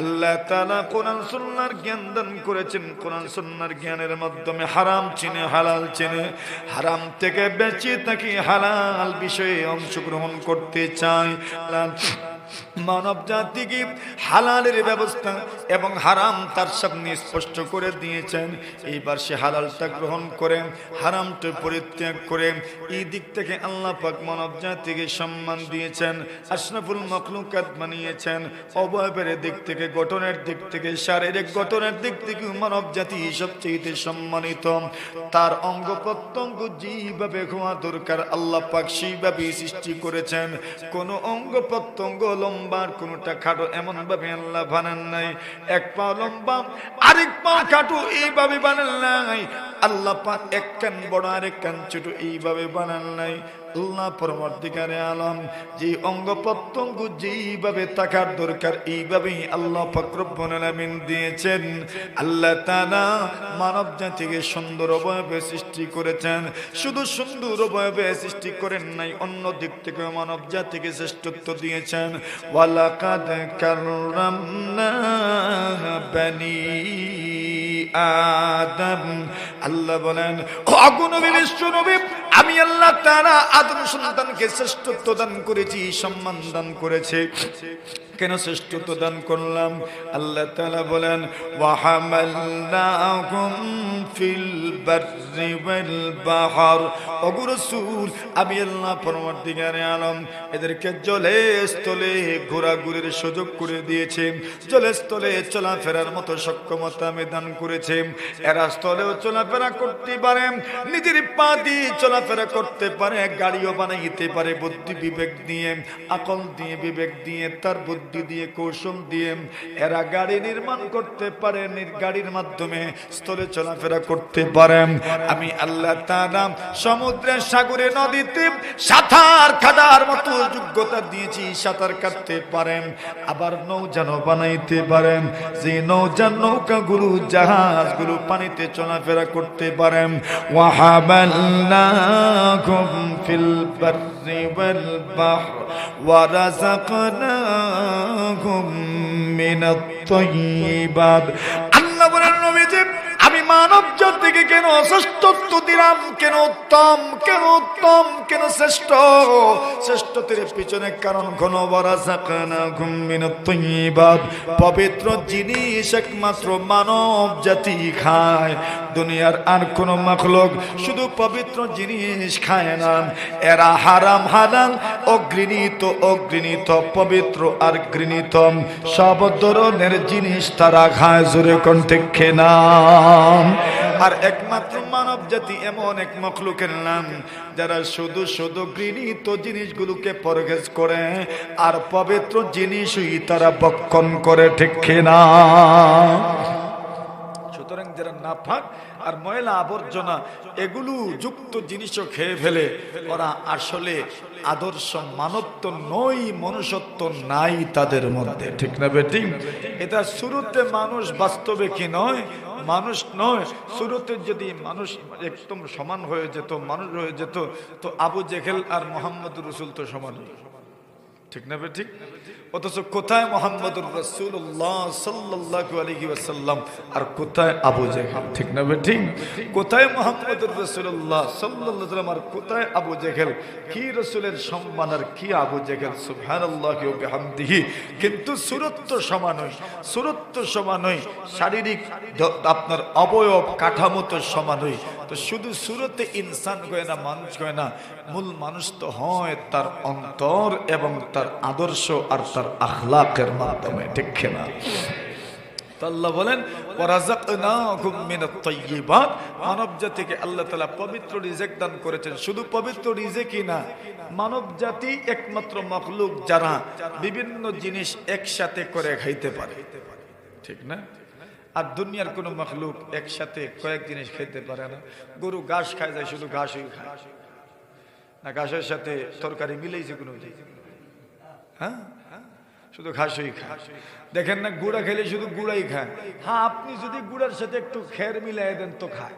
আল্লাহ তাআলা কোরআন সুন্নাহর জ্ঞান দান করেছেন। কোরআন সুন্নাহর জ্ঞানের মাধ্যমে হারাম চিনে, হালাল চিনে, হারাম থেকে বেঁচে থাকি, হালাল বিষয়ে অংশগ্রহণ করতে চাই। মানব জাতিকে হালালের ব্যবস্থা এবং হারাম তার সামনে স্পষ্ট করে দিয়েছেন। এইবার সে হালালটা গ্রহণ করে, হারামটা পরিত্যাগ করে, এই দিক থেকে আল্লাহ পাক মানব জাতিকে সম্মান দিয়েছেন, আশরাফুল মাখলুকাত বানিয়েছেন। অবয়বের দিক থেকে, গঠনের দিক থেকে, শারীরিক গঠনের দিক থেকে মানব জাতি সবচেয়ে সম্মানিত। তার অঙ্গ প্রত্যঙ্গ যেভাবে হওয়া দরকার আল্লাহ পাক সেইভাবেই সৃষ্টি করেছেন। কোন অঙ্গ প্রত্যঙ্গ লম্বার, কোনটা খাটো এমন ভাবে আল্লাহ বানান নাই। এক পা লম্বা আরেক পা খাটো এইভাবে বানান নাই। আল্লাহ পাক এক কান বড় আরেক কান ছোট এইভাবে বানান নাই। আল্লাহ পরবর্তীকারে আলম যে অঙ্গ প্রত্যঙ্গ যেইভাবে থাকার দরকার এইভাবেই আল্লাহ পাক রব্বুল আলামিন দিয়েছেন। আল্লাহ তাআলা মানব জাতিকে সুন্দর অবয়বে সৃষ্টি করেছেন। শুধু সুন্দর অবয়বে সৃষ্টি করেন নাই, অন্য দিক থেকে মানব জাতিকে শ্রেষ্ঠত্ব দিয়েছেন। ওয়ালাকাদ কাররামনা বানি আদম। আল্লাহ বলেন, অগণবী বিশ্বনবী, আমি আল্লাহ তাআলা আদম সন্তানকে শ্রেষ্ঠত্ব দান করেছি, সম্মান দান করেছে। কেন শ্রেষ্ঠত্ব দান করলাম? আল্লাহ তাআলা বলেন, ওয়া হামালনাহুম ফিল বাররি ওয়াল বাহর। ওগো রাসূল, আমি আল্লাহ পরবর্তীকারে আলম এদেরকে জলে স্থলে ঘোরাঘুরির সুযোগ করে দিয়েছে, জলে স্থলে চলাফেরার মতো সক্ষমতা আমি দান করেছি। এরা স্থলেও চলাফেরা করতে পারে, নিজের পা দিয়ে চলাফেরা করতে পারে, গাড়িও বানাইতে পারে বুদ্ধি বিবেক দিয়ে, আকল দিয়ে, বিবেক দিয়ে, তার বুদ্ধি দিয়ে, কৌশল দিয়ে এরা গাড়ি নির্মাণ করতে পারে, গাড়ির মাধ্যমে স্থলে চলাফেরা করতে পারে। আমি আল্লাহ তাআলা সমুদ্রে, সাগরে, নদীতে সাঁতার কাটার মতো যোগ্যতা দিয়েছি, সাঁতার কাটতে পারেন। আবার নৌযানও বানাইতে পারেন, যে নৌযান, নৌকাগুলো, জাহাজগুলো পানিতে চলাফেরা করতে পারেন। ওয়া হামালনাকুম ফিল বাররি ওয়াল বাহর ওয়া রাযাকনাকুম মিনাত তাইয়্যিবাত। আল্লাহ বলেন, নবীজি, আমি মানব জাতিকে কেন শ্রেষ্ঠত্ব দিলাম, কেন উত্তম, কেন উত্তম, কেন শ্রেষ্ঠ? শ্রেষ্ঠত্বের পিছনে কারণ কোন, ওয়ারাযাকনাকুম মিনাত তাইয়্যিবাত, পবিত্র জিনিস একমাত্র মানব জাতি খায়। দুনিয়ার আর কোন মাখলুক শুধু পবিত্র জিনিস খায় না। এরা হারাম হালাল অঘৃণিত অঘৃণিত, পবিত্র আর ঘৃণিত সব ধরনের জিনিস তারা খায়। জোরে কোন ঠিক না? আর একমাত্র মানব জাতি এমন এক মাখলুকের নাম যারা শুধু শুধু ঘৃণিত জিনিসগুলোকে পরহেজ করে আর পবিত্র জিনিসই তারা ভক্ষণ করে। ঠিক না? সুতরাং যারা নাপাক আর ময়লা আবর্জনা এগুলো যুক্ত জিনিসও খেয়ে ফেলে, ওরা আসলে আদর্শ মানবত্ব নয়, মনুষ্যত্ব নাই তাদের মধ্যে। ঠিক না বেটি? এটা শুরুতে মানুষ, বাস্তবে কি নয়? মানুষ নয়। শুরুতে যদি মানুষ একদম সমান হয়ে যেত, মানুষ হয়ে যেত, তো আবু জেহেল আর মুহাম্মদুর রাসূল তো সমান। ঠিক না বেটি? অথচ কোথায় মুহাম্মদুর রাসূলুল্লাহ সাল্লাল্লাহু আলাইহি ওয়াসাল্লাম আর কোথায় আবু জেহেল? ঠিক না বেটি? কোথায় মুহাম্মদুর রাসূলুল্লাহ সাল্লাল্লাহু আলাইহি ওয়াসাল্লাম আর কোথায় আবু জেহেল? কি রাসূলের সম্মান আর কি আবু জেহেল! সুবহানাল্লাহি ওয়া বিহামদিহি। কিন্তু সুরত তো সমান হয়, সুরত তো সমান হয়, শারীরিক আপনার অবয়ব কাঠামো তো সমান হয়। তো শুধু সুরতে ইনসান হয় না, মানুষ হয় না, মূল মানুষ তো হয় তার অন্তর এবং তার আদর্শ আর তার আখলাকের মাধ্যমে। ঠিক না? আল্লাহ বলেন, ওয়ারাযাকনাকুম মিনাত তাইয়্যিবাত। মানব জাতিকে আল্লাহ তাআলা পবিত্র রিজিক দান করেছেন। শুধু পবিত্র রিজিকই না, মানব জাতি একমাত্র মাখলুক যারা বিভিন্ন জিনিস একসাথে করে খাইতে পারে। ঠিক না? আর দুনিয়ার কোন মাখলুক একসাথে কয়েক জিনিস খেতে পারে না। গরু ঘাস খায় যায়, শুধু ঘাসই খায় না, ঘাসের সাথে তরকারি মিলেইছে কোনো? হ্যাঁ, শুধু ঘাসই খায়। দেখেন না, গুড়া খেলে শুধু গুড়াই খায়। হ্যাঁ, আপনি যদি গুড়ার সাথে একটু খের মিলাই দেন তো খায়,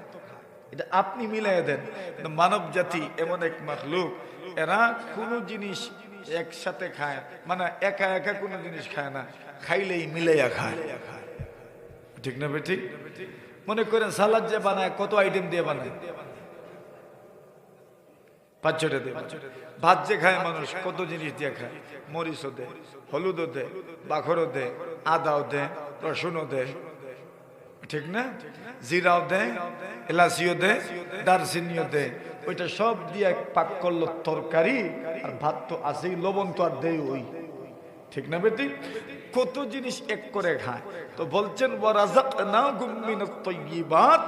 এটা আপনি মিলাই দেন। মানব জাতি এমন এক মাখলুক, এরা কোনো জিনিস একসাথে খায়, মানে একা একা কোনো জিনিস খায় না, খাইলেই মিলাইয়া খায়। ঠিক না বেটি? মনে করেন সালাদ যে বানায়, কত আইটেম দিয়ে বানায়? 5-6টা দিয়ে। ভাত যে খায় মানুষ, কত জিনিস দিয়ে খায়? মরিচও দেয়, হলুদও দেয়, বাখরও দেয়, আদাও দেয়, রসুনও দেয়। ঠিক না? জিরাও দেয়, এলাচিও দেয়, দারচিনিও দেয়। ওইটা সব দিয়ে পাক করলো তরকারি, আর ভাত তো আছেই, লবণ তো আর দেয় ওই। ঠিক না বেটি? কত জিনিস এক করে খায়। তো বলছেন, ওয়ারাযাকনাকুম মিনাত তাইয়্যিবাত,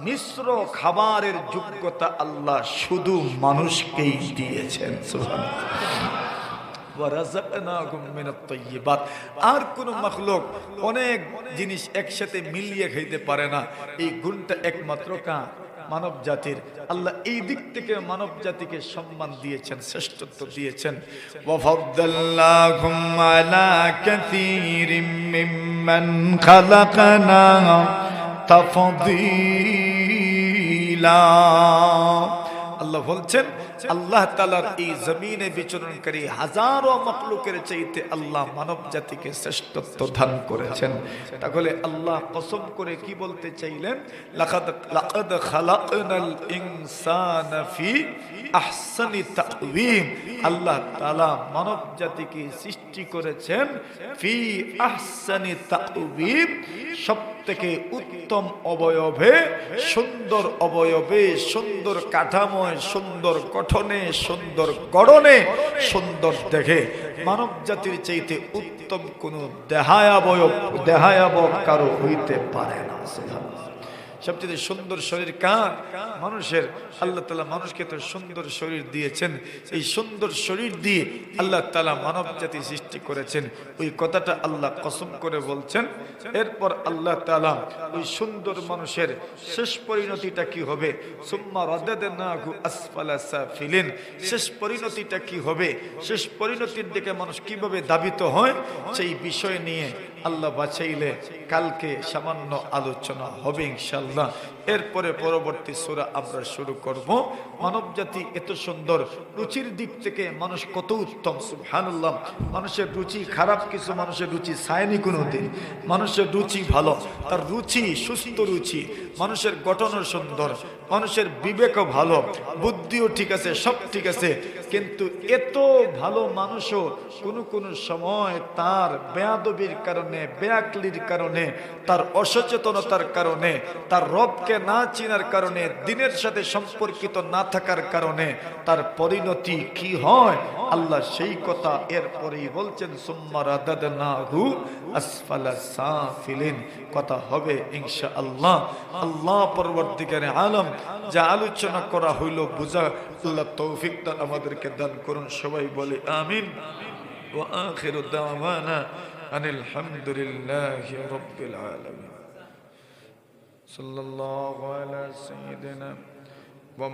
মিশ্র খাবারের যোগ্যতা আল্লাহ শুধু মানুষকেই দিয়েছেন। সুবহানাল্লাহ। ওয়ারাযাকনাকুম মিনাত তাইয়্যিবাত। আর কোন মাখলুক অনেক জিনিস একসাথে মিলিয়ে খাইতে পারে না। এই গুণটা একমাত্র কার? মানব জাতির। আল্লাহ এই দিক থেকে মানব জাতিকে সম্মান দিয়েছেন, শ্রেষ্ঠত্ব দিয়েছেন। ওয়াফাদ্দালনাহুম আলা কাসীরিম মিম্মান খালাকনা তাফদীলা। আল্লাহ বলছেন আল্লাহ তাআলার এই জমিনে বিচরণকারী হাজারো মাখলুকের চাইতে আল্লাহ মানব জাতিকে শ্রেষ্ঠত্ব দান করেছেন। তাহলে আল্লাহ কসম করে কি বলতে চাইলেন? লাকাদ খালাকনাল ইনসানা ফি আহসানি তাকওয়িম। আল্লাহ তাআলা মানব জাতিকে সৃষ্টি করেছেন ফি আহসানি তাকওয়িম, সবথেকে উত্তম অবয়বে, সুন্দর অবয়বে, সুন্দর কাঠামোয়, সুন্দর গঠনে, সুন্দর গড়নে, সুন্দর দেখে। মানব জাতির চাইতে উত্তম কোন দেহায়াবয়ব কারো হইতে পারে না। সবচেয়ে সুন্দর শরীর কার? মানুষের। আল্লাহ তাআলা মানুষকে তো সুন্দর শরীর দিয়েছেন। এই সুন্দর শরীর দিয়ে আল্লাহ তাআলা মানব জাতি সৃষ্টি করেছেন। ওই কথাটা আল্লাহ কসম করে বলছেন। এরপর আল্লাহ তাআলা ওই সুন্দর মানুষের শেষ পরিণতিটা কি হবে? সুম্মা রাদাদনাহু আসফালা সাফিলিন। শেষ পরিণতিটা কি হবে? শেষ পরিণতির দিকে মানুষ কিভাবে ধাবিত হয়, সেই বিষয় নিয়ে আল্লাহ বাঁচাইলে কালকে সামান্য আলোচনা হবে ইনশাআল্লাহ। এরপরে পরবর্তী সূরা আমরা শুরু করব। মানব জাতি এত সুন্দর, রুচির দিক থেকে মানুষ কত উত্তম, সুবহানাল্লাহ। মানুষের রুচি খারাপ কিছু মানুষের রুচি ছায়নি কোনোদিন। মানুষের রুচি ভালো, তার রুচি সুস্থ রুচি। মানুষের গঠনও সুন্দর, মানুষের বিবেকও ভালো, বুদ্ধিও ঠিক আছে, সব ঠিক আছে। কিন্তু এত ভালো মানুষও কোনো সময় তার বেয়াদবির কারণে, বেয়াকলির কারণে, তার অসচেতনতার কারণে, তার রবকে না চিনার কারণে, দিনের সাথে সম্পর্কিত না থাকার কারণে তার পরিণতি কি হয় আল্লাহ সেই কথা এরপরেই বলছেন। সুম্মা রাদাদনাহু আসফালা সাফিলিন। কথা হবে ইনশাআল্লাহ। আল্লাহ পরবর্তীকারে আলম যা আলোচনা করা হইল বুঝা আল্লাহ তৌফিক দান আমাদেরকে দান করুন। সবাই বলে আমিন। ওয়া আখিরু দাওয়ানা আনিল হামদুলিল্লাহি রাব্বিল আলামিন। সাল্লাল্লাহু আলা সাইয়্যিদিনা ওয়া